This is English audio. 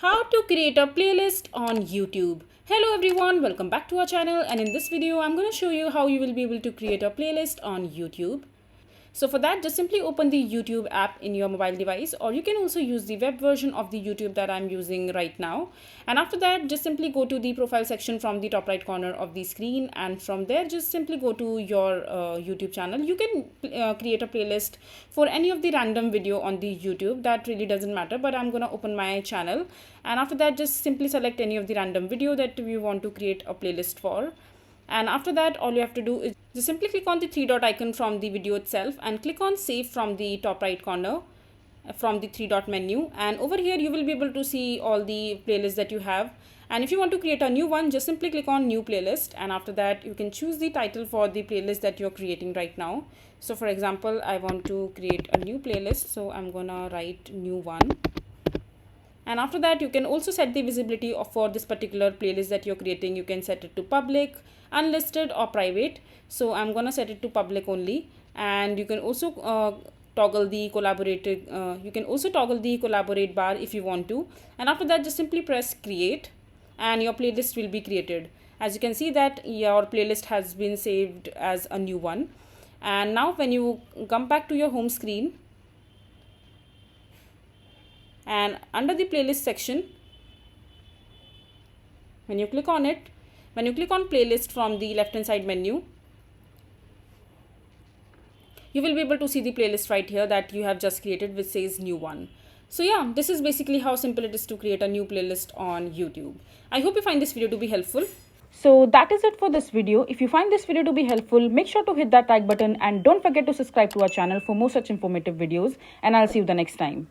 How to create a playlist on YouTube. Hello everyone, welcome back to our channel, and in this video I'm going to show you how you will be able to create a playlist on YouTube. So for that, just simply open the YouTube app in your mobile device, or you can also use the web version of the YouTube that I'm using right now. And after that, just simply go to the profile section from the top right corner of the screen, and from there just simply go to your YouTube channel. You can create a playlist for any of the random video on the YouTube. That really doesn't matter, but I'm gonna open my channel, and after that just simply select any of the random video that we want to create a playlist for. And after that, all you have to do is just simply click on the three dot icon from the video itself and click on save from the top right corner from the three dot menu, and over here you will be able to see all the playlists that you have. And if you want to create a new one, just simply click on new playlist, and after that you can choose the title for the playlist that you're creating right now. So for example, I want to create a new playlist, so I'm gonna write new one. And after that, you can also set the visibility for this particular playlist that you're creating. You can set it to public, unlisted, or private. So I'm gonna set it to public only. And you can also toggle the collaborate bar if you want to. And after that, just simply press create, and your playlist will be created. As you can see that your playlist has been saved as a new one. And now when you come back to your home screen, and under the playlist section, when you click on playlist from the left hand side menu, you will be able to see the playlist right here that you have just created, which says new one. So yeah, this is basically how simple it is to create a new playlist on YouTube. I hope you find this video to be helpful. So that is it for this video. If you find this video to be helpful, make sure to hit that like button and don't forget to subscribe to our channel for more such informative videos, and I'll see you the next time.